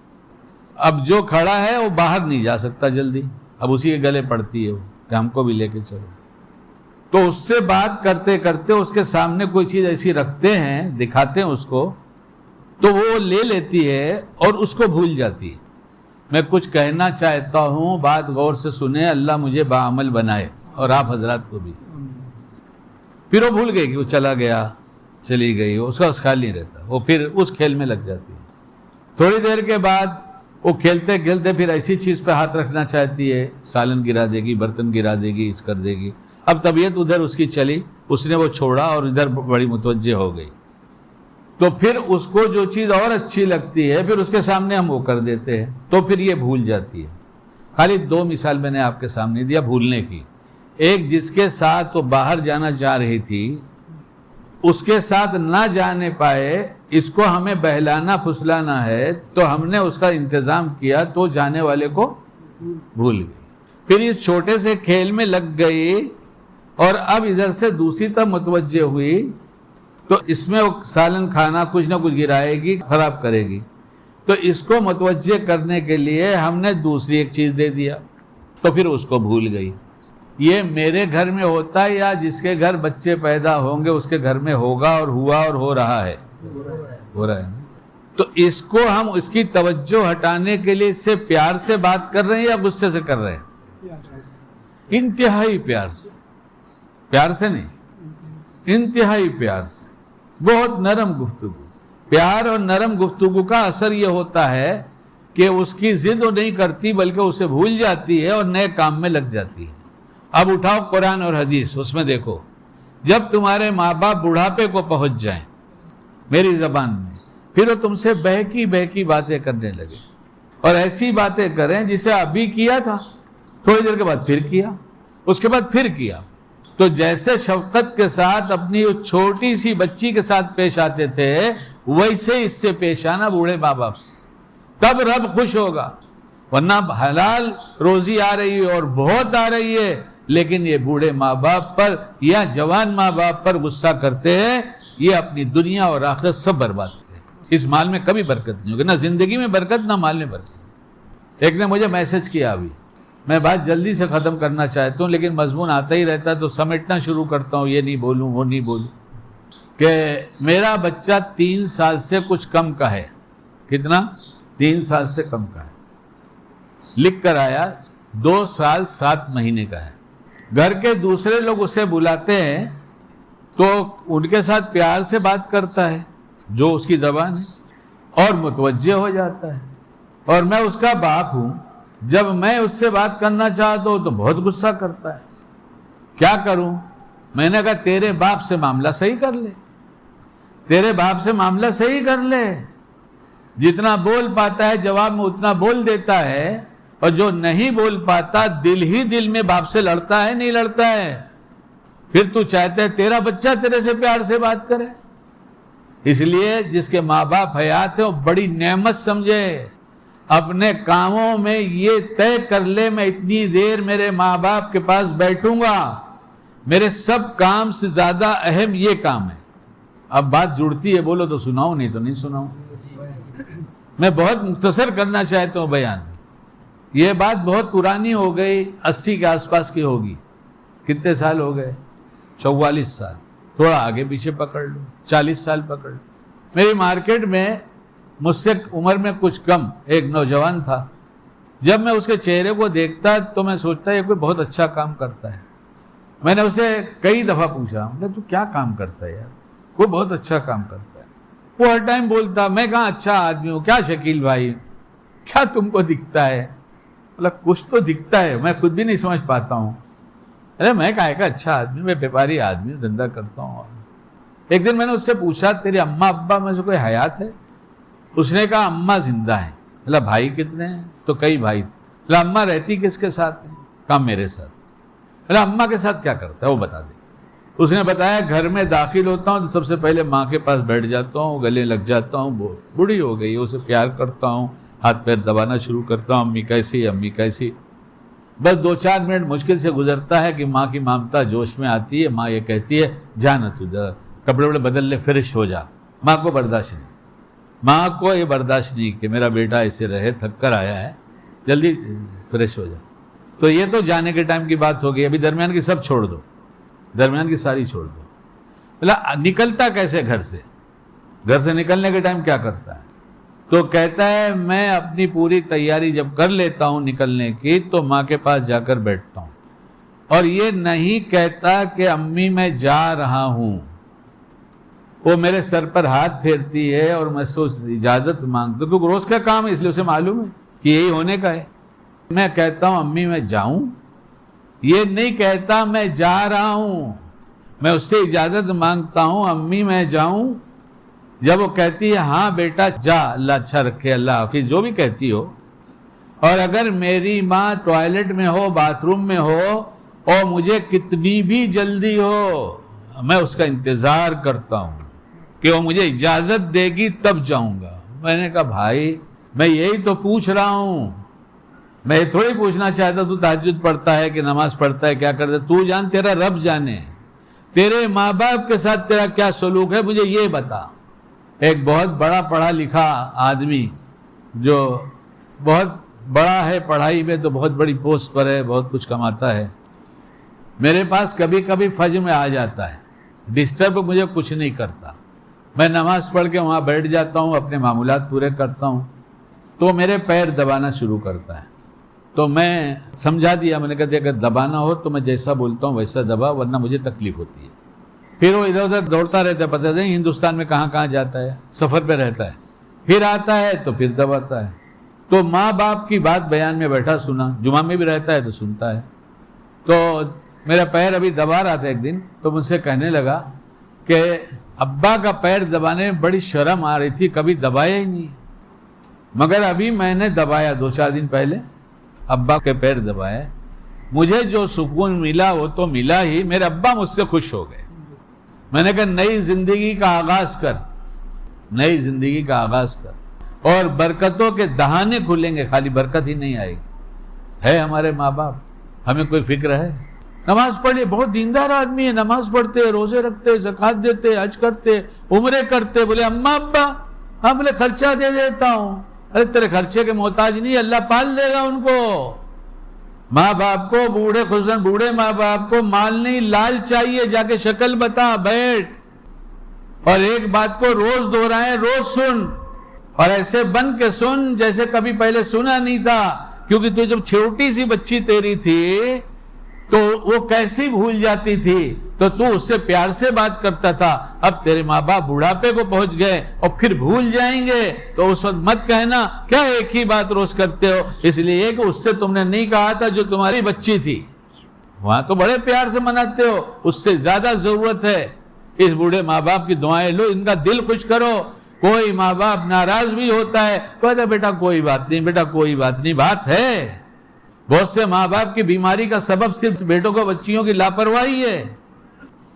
اب جو کھڑا ہے وہ باہر نہیں جا سکتا جلدی, اب اسی کے گلے پڑتی ہے وہ کہ ہم کو بھی لے کے چلو. تو اس سے بات کرتے کرتے اس کے سامنے کوئی چیز ایسی رکھتے ہیں, دکھاتے ہیں اس کو, تو وہ لے لیتی ہے اور اس کو بھول جاتی ہے. میں کچھ کہنا چاہتا ہوں, بات غور سے سنیں, اللہ مجھے باعمل بنائے اور آپ حضرات کو بھی. پھر وہ بھول گئی کہ وہ چلا گیا, چلی گئی, اس کا خیال نہیں رہتا, وہ پھر اس کھیل میں لگ جاتی ہے. تھوڑی دیر کے بعد وہ کھیلتے کھیلتے پھر ایسی چیز پہ ہاتھ رکھنا چاہتی ہے, سالن گرا دے گی, برتن گرا دے گی, اس کر دے گی. اب طبیعت ادھر اس کی چلی, اس نے وہ چھوڑا اور ادھر بڑی متوجہ ہو گئی. تو پھر اس کو جو چیز اور اچھی لگتی ہے پھر اس کے سامنے ہم وہ کر دیتے ہیں, تو پھر یہ بھول جاتی ہے. خالی 2 مثال میں نے آپ کے سامنے دیا بھولنے کی. ایک جس کے ساتھ وہ باہر جانا چاہ رہی تھی, اس کے ساتھ نہ جانے پائے, اس کو ہمیں بہلانا پھسلانا ہے تو ہم نے اس کا انتظام کیا تو جانے والے کو بھول گئی. پھر اس چھوٹے سے کھیل میں لگ گئی اور اب ادھر سے دوسری طرف متوجہ ہوئی, تو اس میں وہ سالن کھانا کچھ نہ کچھ گرائے گی, خراب کرے گی. تو اس کو متوجہ کرنے کے لیے ہم نے دوسری ایک چیز دے دیا, تو پھر اس کو بھول گئی. یہ میرے گھر میں ہوتا ہے یا جس کے گھر بچے پیدا ہوں گے اس کے گھر میں ہوگا اور ہوا اور ہو رہا ہے, ہو رہا ہے. تو اس کو ہم اس کی توجہ ہٹانے کے لیے اس سے پیار سے بات کر رہے ہیں یا غصے سے کر رہے ہیں؟ انتہائی پیار سے, پیار سے نہیں, انتہائی پیار سے, بہت نرم گفتگو. پیار اور نرم گفتگو کا اثر یہ ہوتا ہے کہ اس کی ضد وہ نہیں کرتی بلکہ اسے بھول جاتی ہے اور نئے کام میں لگ جاتی ہے. اب اٹھاؤ قرآن اور حدیث, اس میں دیکھو جب تمہارے ماں باپ بڑھاپے کو پہنچ جائیں میری زبان میں, پھر وہ تم سے بہکی بہکی باتیں کرنے لگے اور ایسی باتیں کریں جسے ابھی کیا تھا, تھوڑی دیر کے بعد پھر کیا, اس کے بعد پھر کیا. تو جیسے شفقت کے ساتھ اپنی اس چھوٹی سی بچی کے ساتھ پیش آتے تھے ویسے اس سے پیش آنا بوڑھے ماں باپ سے, تب رب خوش ہوگا. ورنہ حلال روزی آ رہی ہے اور بہت آ رہی ہے لیکن یہ بوڑھے ماں باپ پر یا جوان ماں باپ پر غصہ کرتے ہیں, یہ اپنی دنیا اور آخرت سب برباد کرتے ہیں. اس مال میں کبھی برکت نہیں ہوگی, نہ زندگی میں برکت نہ مال میں برکت. ایک نے مجھے میسج کیا ابھی, میں بات جلدی سے ختم کرنا چاہتا ہوں لیکن مضمون آتا ہی رہتا ہے تو سمیٹنا شروع کرتا ہوں, یہ نہیں بولوں وہ نہیں بولوں, کہ میرا بچہ 3 سال سے کچھ کم کا ہے. کتنا؟ 3 سال سے کم کا ہے. لکھ کر آیا 2 سال 7 مہینے کا ہے. گھر کے دوسرے لوگ اسے بلاتے ہیں تو ان کے ساتھ پیار سے بات کرتا ہے جو اس کی زبان ہے اور متوجہ ہو جاتا ہے. اور میں اس کا باپ ہوں, جب میں اس سے بات کرنا چاہتا ہوں تو بہت غصہ کرتا ہے. کیا کروں؟ میں نے کہا تیرے باپ سے معاملہ صحیح کر لے, تیرے باپ سے معاملہ صحیح کر لے. جتنا بول پاتا ہے جواب میں اتنا بول دیتا ہے, اور جو نہیں بول پاتا دل ہی دل میں باپ سے لڑتا ہے, نہیں لڑتا ہے. پھر تو چاہتا ہے تیرا بچہ تیرے سے پیار سے بات کرے. اس لیے جس کے ماں باپ حیات ہیں وہ بڑی نعمت سمجھے. اپنے کاموں میں یہ طے کر لے میں اتنی دیر میرے ماں باپ کے پاس بیٹھوں گا, میرے سب کام سے زیادہ اہم یہ کام ہے. اب بات جڑتی ہے, بولو تو سناؤں, نہیں تو نہیں سناؤں. میں بہت مختصر کرنا چاہتا ہوں بیان. یہ بات بہت پرانی ہو گئی, 80 کے آس پاس کی ہوگی. کتنے سال ہو گئے؟ 44 سال. تھوڑا آگے پیچھے پکڑ لو, 40 سال پکڑ لو. میری مارکیٹ میں مجھ سے عمر میں کچھ کم ایک نوجوان تھا. جب میں اس کے چہرے کو دیکھتا تو میں سوچتا یہ کوئی بہت اچھا کام کرتا ہے. میں نے اسے کئی دفعہ پوچھا, تو کیا کام کرتا ہے یار؟ وہ بہت اچھا کام کرتا ہے. وہ ہر ٹائم بولتا, میں کہاں اچھا آدمی ہوں. کیا شکیل بھائی, کیا تم کو دکھتا ہے؟ مطلب کچھ تو دکھتا ہے, میں خود بھی نہیں سمجھ پاتا ہوں. ارے میں کہا کہ اچھا آدمی, میں بیپاری آدمی ہوں, دھندا کرتا ہوں. ایک دن میں نے اس سے پوچھا تیرے اماں ابا میں سے کوئی حیات ہے؟ اس نے کہا اماں زندہ ہیں۔ اللہ بھائی کتنے ہیں؟ تو کئی بھائی تھے۔ اللہ اماں رہتی کس کے ساتھ ہیں؟ کہا میرے ساتھ۔ اللہ اماں کے ساتھ کیا کرتا ہے وہ بتا دے۔ اس نے بتایا گھر میں داخل ہوتا ہوں تو سب سے پہلے ماں کے پاس بیٹھ جاتا ہوں، گلے لگ جاتا ہوں، بوڑھی ہو گئی اسے پیار کرتا ہوں، ہاتھ پیر دبانا شروع کرتا ہوں، امی کیسی امی کیسی۔ بس 2-4 منٹ مشکل سے گزرتا ہے کہ ماں کی ممتا جوش میں آتی ہے، ماں یہ کہتی ہے جانا تو ذرا کپڑے وپڑے بدل لے فریش ہو جا۔ ماں کو برداشت نہیں، ماں کو یہ برداشت نہیں کہ میرا بیٹا ایسے رہے، تھک کر آیا ہے، جلدی فریش ہو جا۔ تو یہ تو جانے کے ٹائم کی بات ہو گئی، ابھی درمیان کی سب چھوڑ دو، درمیان کی ساری چھوڑ دو۔ مطلب نکلتا کیسے گھر سے نکلنے کے ٹائم کیا کرتا ہے؟ تو کہتا ہے میں اپنی پوری تیاری جب کر لیتا ہوں نکلنے کی تو ماں کے پاس جا کر بیٹھتا ہوں، اور یہ نہیں کہتا کہ امی میں جا رہا ہوں، وہ میرے سر پر ہاتھ پھیرتی ہے اور میں اجازت مانگتا ہوں کیونکہ روز کا کام ہے، اس لیے اسے معلوم ہے کہ یہی ہونے کا ہے۔ میں کہتا ہوں امی میں جاؤں، یہ نہیں کہتا میں جا رہا ہوں، میں اس سے اجازت مانگتا ہوں امی میں جاؤں۔ جب وہ کہتی ہے ہاں بیٹا جا، اللہ اچھا رکھے، اللہ حافظ، جو بھی کہتی ہو، اور اگر میری ماں ٹوائلٹ میں ہو، باتھ روم میں ہو، اور مجھے کتنی بھی جلدی ہو، میں اس کا انتظار کرتا ہوں کہ وہ مجھے اجازت دے گی تب جاؤں گا۔ میں نے کہا بھائی میں یہی تو پوچھ رہا ہوں، میں یہ تھوڑی پوچھنا چاہتا تو تہجد پڑھتا ہے کہ نماز پڑھتا ہے، کیا کرتا ہے، تو جان، تیرا رب جانے، تیرے ماں باپ کے ساتھ تیرا کیا سلوک ہے مجھے یہ بتا۔ ایک بہت بڑا پڑھا لکھا آدمی جو بہت بڑا ہے پڑھائی میں، تو بہت بڑی پوسٹ پر ہے، بہت کچھ کماتا ہے، میرے پاس کبھی کبھی فجر میں آ جاتا ہے، ڈسٹرب مجھے کچھ نہیں کرتا، میں نماز پڑھ کے وہاں بیٹھ جاتا ہوں، اپنے معمولات پورے کرتا ہوں، تو میرے پیر دبانا شروع کرتا ہے۔ تو میں سمجھا دیا، میں نے کہا اگر دبانا ہو تو میں جیسا بولتا ہوں ویسا دبا، ورنہ مجھے تکلیف ہوتی ہے۔ پھر وہ ادھر ادھر دوڑتا رہتا ہے، پتہ نہیں ہندوستان میں کہاں کہاں جاتا ہے، سفر پہ رہتا ہے، پھر آتا ہے تو پھر دباتا ہے۔ تو ماں باپ کی بات بیان میں بیٹھا سنا، جمعہ میں بھی رہتا ہے تو سنتا ہے۔ تو میرا پیر ابھی دبا رہا تھا ایک دن، تو مجھ سے کہنے لگا کہ ابا کا پیر دبانے میں بڑی شرم آ رہی تھی، کبھی دبایا ہی نہیں، مگر ابھی میں نے دبایا 2-4 دن پہلے ابا کے پیر دبائے، مجھے جو سکون ملا وہ تو ملا ہی، میرے ابا مجھ سے خوش ہو گئے۔ میں نے کہا نئی زندگی کا آغاز کر، نئی زندگی کا آغاز کر، اور برکتوں کے دہانے کھلیں گے، خالی برکت ہی نہیں آئے گی۔ ہے ہمارے ماں باپ، ہمیں کوئی فکر ہے؟ نماز پڑھے، بہت دیندار آدمی ہے، نماز پڑھتے، روزے رکھتے، زکوٰۃ دیتے، حج کرتے، عمرے کرتے، بولے اماں ابا ہم بولے خرچہ دے دیتا ہوں۔ ارے تیرے خرچے کے محتاج نہیں، اللہ پال دے گا ان کو۔ ماں باپ کو، بوڑھے خصوصاً بوڑھے ماں باپ کو مال نہیں لال چاہیے، جا کے شکل بتا، بیٹھ، اور ایک بات کو روز دہرائیں، روز سن، اور ایسے بن کے سن جیسے کبھی پہلے سنا نہیں تھا، کیونکہ تو جب چھوٹی سی بچی تیری تھی تو وہ کیسی بھول جاتی تھی، تو اس سے پیار سے بات کرتا تھا، اب تیرے ماں باپ بڑھاپے کو پہنچ گئے اور پھر بھول جائیں گے، تو اس وقت مت کہنا کیا ایک ہی بات روز کرتے ہو، اس لیے کہ اس سے تم نے نہیں کہا تھا جو تمہاری بچی تھی، وہاں تو بڑے پیار سے مناتے ہو، اس سے زیادہ ضرورت ہے اس بوڑھے ماں باپ کی دعائیں لو، ان کا دل خوش کرو۔ کوئی ماں باپ ناراض بھی ہوتا ہے، کہتا ہے بیٹا کوئی بات نہیں، بیٹا کوئی بات نہیں، بات ہے۔ بہت سے ماں باپ کی بیماری کا سبب صرف بیٹوں کو بچیوں کی لاپرواہی ہے،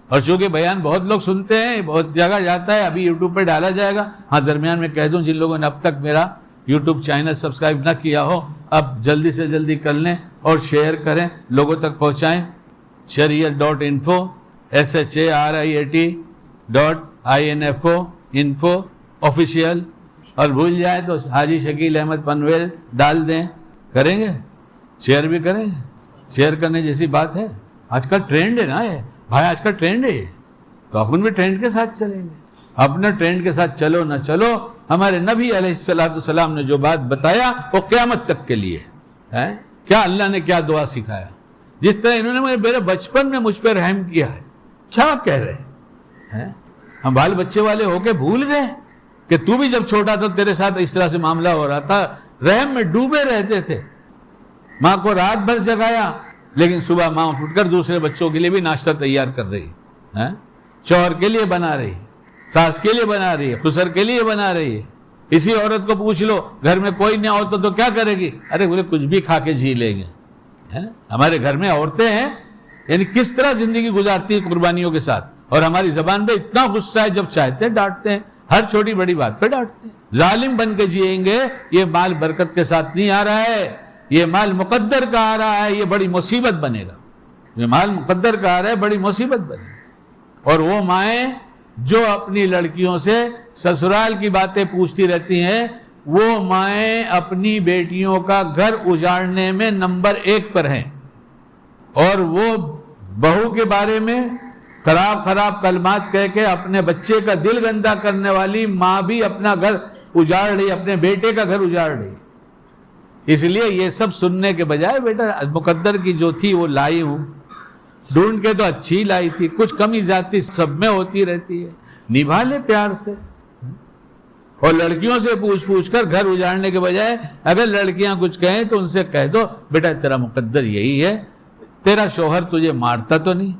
اور چونکہ بیان بہت لوگ سنتے ہیں، بہت جگہ جاتا ہے، ابھی یوٹیوب پہ ڈالا جائے گا۔ ہاں درمیان میں کہہ دوں جن لوگوں نے اب تک میرا یوٹیوب چینل سبسکرائب نہ کیا ہو، اب جلدی سے جلدی کر لیں اور شیئر کریں، لوگوں تک پہنچائیں۔ shariat.info shariat.info info آفیشیل، اور بھول جائے تو حاجی شکیل احمد پنویل ڈال دیں، کریں گے، شیئر بھی کریں، شیئر کرنے جیسی بات ہے۔ آج کل ٹرینڈ ہے نا یہ بھائی، آج کل ٹرینڈ ہے، تو اپن بھی ٹرینڈ کے ساتھ چلیں گے۔ اپنا ٹرینڈ کے ساتھ چلو نہ چلو، ہمارے نبی علیہ السلام نے جو بات بتایا وہ قیامت تک کے لیے ہے۔ کیا اللہ نے کیا دعا سکھایا، جس طرح انہوں نے میرے بچپن میں مجھ پہ رحم کیا ہے، کیا کہہ رہے ہیں؟ ہم بال بچے والے ہو کے بھول گئے کہ تو بھی جب چھوٹا تھا تیرے ساتھ اس طرح سے معاملہ ہو رہا تھا، رحم میں ڈوبے رہتے تھے، ماں کو رات بھر جگایا لیکن صبح ماں اٹھ کر دوسرے بچوں کے لیے بھی ناشتہ تیار کر رہی ہے۔ شوہر کے لیے بنا رہی ہے، ساس کے لیے بنا رہی ہے، خسر کے لیے بنا رہی ہے. اسی عورت کو پوچھ لو گھر میں کوئی نہیں ہوتا تو کیا کرے گی؟ ارے بولے کچھ بھی کھا کے جی لیں گے. ہمارے گھر میں عورتیں ہیں، یعنی کس طرح زندگی گزارتی ہے قربانیوں کے ساتھ. اور ہماری زبان پہ اتنا غصہ ہے، جب چاہتے ہیں ڈانٹتے ہیں، ہر چھوٹی بڑی بات پہ ڈانٹتے ہیں. ظالم بن کے جئیں گے. یہ مال برکت کے ساتھ نہیں آ رہا ہے، یہ مال مقدر کا آ رہا ہے، یہ بڑی مصیبت بنے گا. یہ مال مقدر کا آ رہا ہے، بڑی مصیبت بنے گا. اور وہ مائیں جو اپنی لڑکیوں سے سسرال کی باتیں پوچھتی رہتی ہیں، وہ مائیں اپنی بیٹیوں کا گھر اجاڑنے میں نمبر 1 پر ہیں. اور وہ بہو کے بارے میں خراب کلمات کہہ کے اپنے بچے کا دل گندا کرنے والی ماں بھی اپنا گھر اجاڑ رہی، اپنے بیٹے کا گھر اجاڑ رہی. اس لیے یہ سب سننے کے بجائے بیٹا مقدر کی جو تھی وہ لائی ہوں، ڈھونڈ کے تو اچھی لائی تھی، کچھ کمی زیادتی سب میں ہوتی رہتی ہے، نبھا لے پیار سے. اور لڑکیوں سے پوچھ کر گھر اجاڑنے کے بجائے اگر لڑکیاں کچھ کہیں تو ان سے کہہ دو بیٹا تیرا مقدر یہی ہے، تیرا شوہر تجھے مارتا تو نہیں،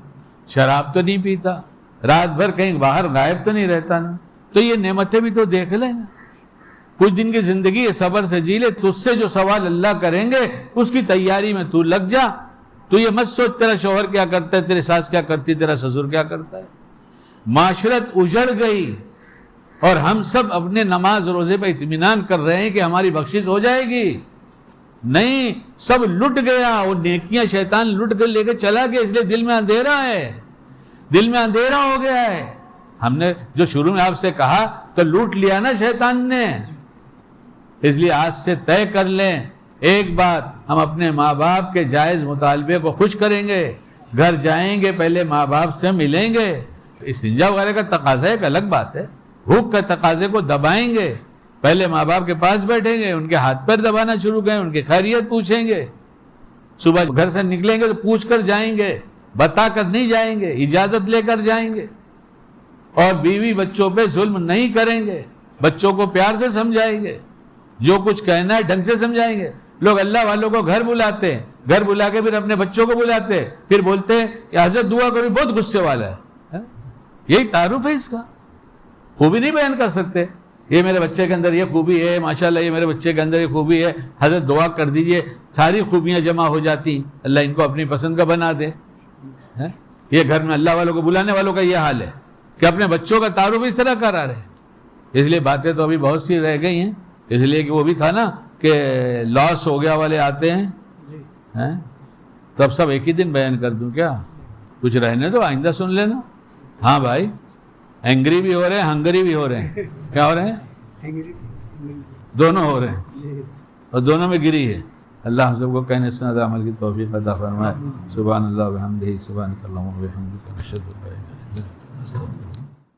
شراب تو نہیں پیتا، رات بھر کہیں باہر غائب تو نہیں رہتا نا، تو یہ نعمتیں بھی تو دیکھ لے نا. کچھ دن کی زندگی صبر سے جی لے. تجھ سے جو سوال اللہ کریں گے اس کی تیاری میں تو لگ جا. تو یہ مت سوچ تیرا شوہر کیا کرتا ہے، تیرے ساس کیا کرتی، تیرا سسر کیا کرتا ہے. معاشرت اجڑ گئی اور ہم سب اپنے نماز روزے پہ اطمینان کر رہے ہیں کہ ہماری بخشش ہو جائے گی. نہیں، سب لٹ گیا. وہ نیکیاں شیطان لٹ کر لے کے چلا گیا. اس لیے دل میں اندھیرا ہے، دل میں اندھیرا ہو گیا ہے. ہم نے جو شروع میں آپ سے کہا تو لوٹ لیا نا شیطان نے. اس لیے آج سے طے کر لیں ایک بات، ہم اپنے ماں باپ کے جائز مطالبے کو خوش کریں گے. گھر جائیں گے پہلے ماں باپ سے ملیں گے. استنجا وغیرہ کا تقاضا ایک الگ بات ہے، بھوک کا تقاضے کو دبائیں گے. پہلے ماں باپ کے پاس بیٹھیں گے، ان کے ہاتھ پیر دبانا شروع کریں، ان کی خیریت پوچھیں گے. صبح گھر سے نکلیں گے تو پوچھ کر جائیں گے، بتا کر نہیں جائیں گے، اجازت لے کر جائیں گے. اور بیوی بچوں پہ ظلم نہیں کریں گے، بچوں کو پیار سے سمجھائیں گے، جو کچھ کہنا ہے ڈھنگ سے سمجھائیں گے. لوگ اللہ والوں کو گھر بلاتے ہیں، گھر بلا کے پھر اپنے بچوں کو بلاتے ہیں، پھر بولتے ہیں کہ حضرت دعا کرو بہت غصے والا ہے. یہی تعارف ہے اس کا. خوبی نہیں بیان کر سکتے، یہ میرے بچے کے اندر یہ خوبی ہے، ماشاءاللہ یہ میرے بچے کے اندر یہ خوبی ہے، حضرت دعا کر دیجئے، ساری خوبیاں جمع ہو جاتی، اللہ ان کو اپنی پسند کا بنا دے. یہ گھر میں اللہ والوں کو بلانے والوں کا یہ حال ہے کہ اپنے بچوں کا تعارف اس طرح کرا رہے. اس لیے باتیں تو ابھی بہت سی رہ گئی ہیں، اس لیے کہ وہ بھی تھا نا کہ لاس ہو گیا والے آتے ہیں. تو اب سب ایک ہی دن بیان کر دوں کیا؟ کچھ رہنے تو آئندہ سن لینا. ہاں بھائی، اینگری بھی ہو رہے ہیں، ہنگری بھی ہو رہے ہیں. کیا ہو رہے ہیں؟ دونوں ہو رہے ہیں اور دونوں میں گری ہے. اللہ ہم سب کو کہنے سنت عمل کی توفیق عطا فرمائے. سبحان اللہ و بحمدہ، سبحانک اللہم و بحمدک، نشہد ان لا الہ الا انت، نستغفرک.